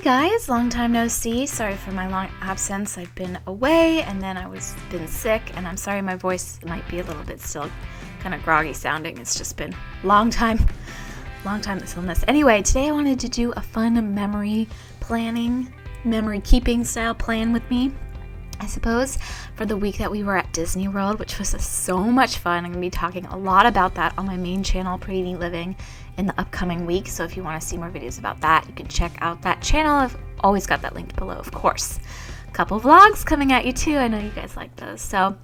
guys, long time no see. Sorry for my long absence. I've been away and then been sick, and I'm sorry my voice might be a little bit still kind of groggy sounding. It's just been long time this illness. Anyway, today I wanted to do a fun memory keeping style plan with me, I suppose, for the week that we were at Disney World, which was so much fun. I'm going to be talking a lot about that on my main channel, Pretty Neat Living, in the upcoming week. So if you want to see more videos about that, you can check out that channel. I've always got that linked below, of course. A couple vlogs coming at you too. I know you guys like those. So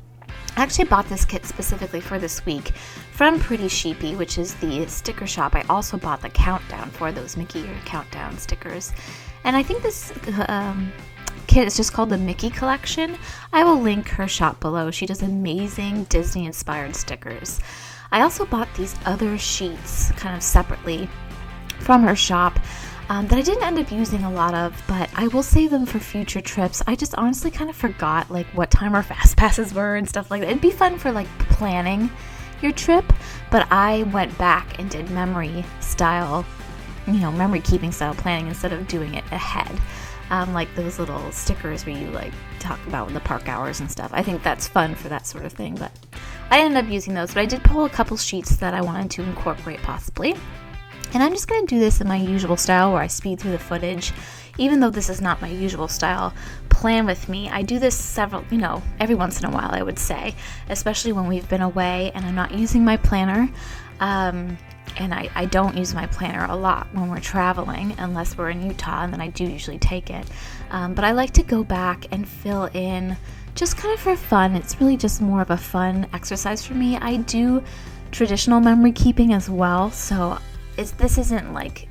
I actually bought this kit specifically for this week from Pretty Sheepy, which is the sticker shop. I also bought the countdown for those Mickey countdown stickers. And I think this kit is just called the Mickey Collection. I will link her shop below. She does amazing Disney inspired stickers. I also bought these other sheets kind of separately from her shop that I didn't end up using a lot of, but I will save them for future trips. I just honestly kind of forgot like what time our fast passes were and stuff like that. It'd be fun for like planning your trip, but I went back and did memory keeping style planning instead of doing it ahead. Like those little stickers where you like talk about the park hours and stuff. I think that's fun for that sort of thing, but I ended up using those. But I did pull a couple sheets that I wanted to incorporate possibly. And I'm just going to do this in my usual style where I speed through the footage. Even though this is not my usual style, plan with me. I do this every once in a while, I would say, especially when we've been away and I'm not using my planner. And I don't use my planner a lot when we're traveling, unless we're in Utah, and then I do usually take it. But I like to go back and fill in just kind of for fun. It's really just more of a fun exercise for me. I do traditional memory keeping as well, so this isn't like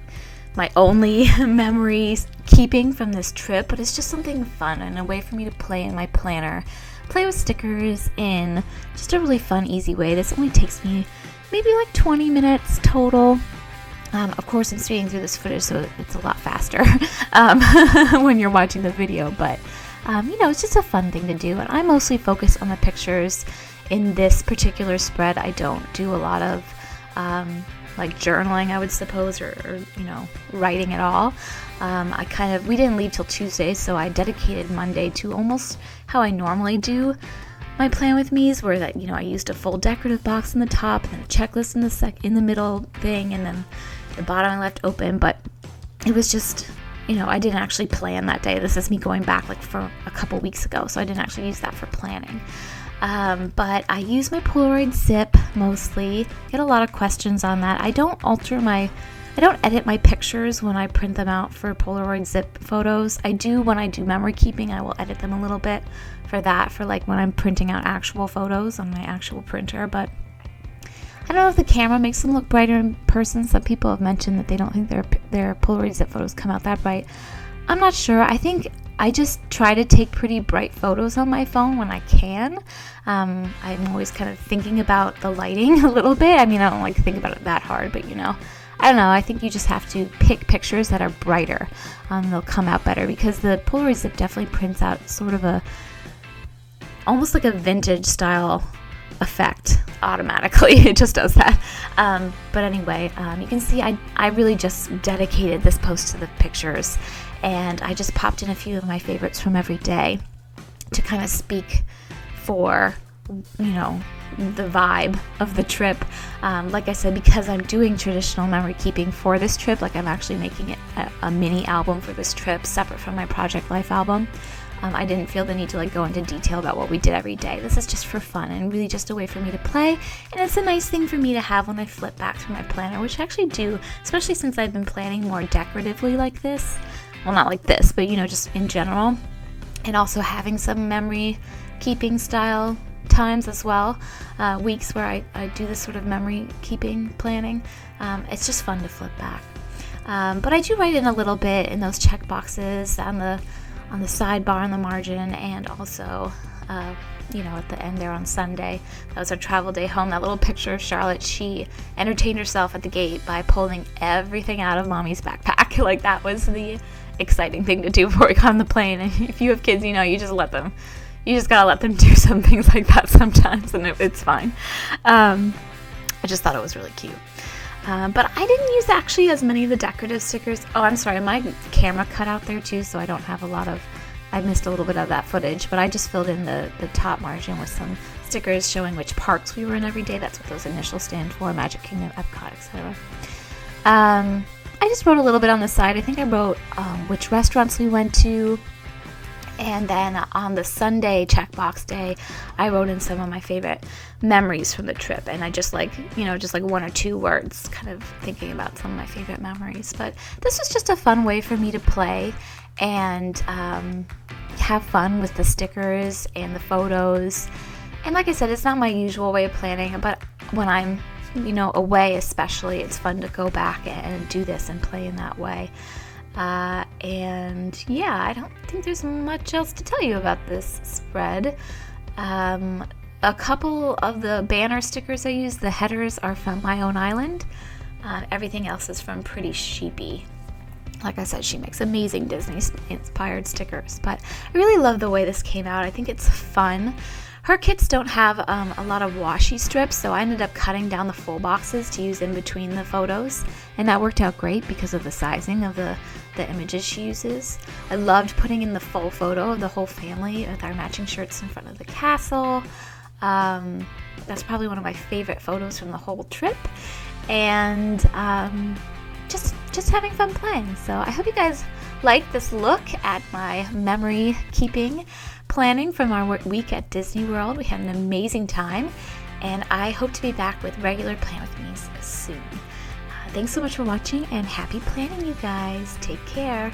my only memory keeping from this trip, but it's just something fun and a way for me to play in my planner, play with stickers in just a really fun, easy way. This only takes me maybe like 20 minutes total. Of course, I'm speeding through this footage, so it's a lot faster when you're watching the video, but it's just a fun thing to do. And I mostly focus on the pictures in this particular spread. I don't do a lot of like journaling, I would suppose, or writing at all. We didn't leave till Tuesday, so I dedicated Monday to almost how I normally do my plan with me's, where that I used a full decorative box in the top and then a checklist in the middle thing, and then the bottom I left open. But it was just I didn't actually plan that day. This is me going back like for a couple weeks ago, so I didn't actually use that for planning. But I use my Polaroid zip mostly. Get a lot of questions on that. I don't edit my pictures when I print them out for Polaroid zip photos. I do when I do memory keeping. I will edit them a little bit for like when I'm printing out actual photos on my actual printer. But I don't know if the camera makes them look brighter in person. Some people have mentioned that they don't think their Polaroid zip photos come out that bright. I'm not sure. I think I just try to take pretty bright photos on my phone when I can. I'm always kind of thinking about the lighting a little bit. I mean, I don't like to think about it that hard, but I don't know. I think you just have to pick pictures that are brighter. They'll come out better because the Polaroid zip definitely prints out sort of almost like a vintage style effect automatically. It just does that. But anyway, you can see I really just dedicated this post to the pictures, and I just popped in a few of my favorites from every day to kind of speak for the vibe of the trip. Like I said, because I'm doing traditional memory keeping for this trip, like I'm actually making it a mini album for this trip separate from my Project Life album. I didn't feel the need to go into detail about what we did every day. This is just for fun and really just a way for me to play, and it's a nice thing for me to have when I flip back through my planner, which I actually do, especially since I've been planning more decoratively like this. Well, not like this, but just in general, and also having some memory keeping style times as well, weeks where I do this sort of memory keeping planning. It's just fun to flip back. But I do write in a little bit in those check boxes on the sidebar on the margin, and also at the end there on Sunday. That was our travel day home. That little picture of Charlotte, she entertained herself at the gate by pulling everything out of mommy's backpack. Like, that was the exciting thing to do before we got on the plane. And if you have kids, you just gotta let them do some things like that sometimes, and it's fine. I just thought it was really cute. But I didn't use actually as many of the decorative stickers. Oh, I'm sorry, my camera cut out there too, so I don't have a lot of, I missed a little bit of that footage, but I just filled in the top margin with some stickers showing which parks we were in every day. That's what those initials stand for, Magic Kingdom, Epcot, etc. I just wrote a little bit on the side. I think I wrote which restaurants we went to. And then on the Sunday checkbox day, I wrote in some of my favorite memories from the trip. And I just like, just like 1 or 2 words, kind of thinking about some of my favorite memories. But this was just a fun way for me to play and have fun with the stickers and the photos. And like I said, it's not my usual way of planning, but when I'm, away especially, it's fun to go back and do this and play in that way. And yeah, I don't think there's much else to tell you about this spread. A couple of the banner stickers I use, the headers are from My Own Island. Everything else is from Pretty Sheepy. Like I said, she makes amazing Disney-inspired stickers, but I really love the way this came out. I think it's fun. Her kits don't have a lot of washi strips, so I ended up cutting down the full boxes to use in between the photos, and that worked out great because of the sizing of the images she uses. I loved putting in the full photo of the whole family with our matching shirts in front of the castle. That's probably one of my favorite photos from the whole trip, and just having fun playing. So I hope you guys like this look at my memory keeping planning from our week at Disney World. We had an amazing time, and I hope to be back with regular Plan With Me's soon. Thanks so much for watching, and happy planning, you guys. Take care.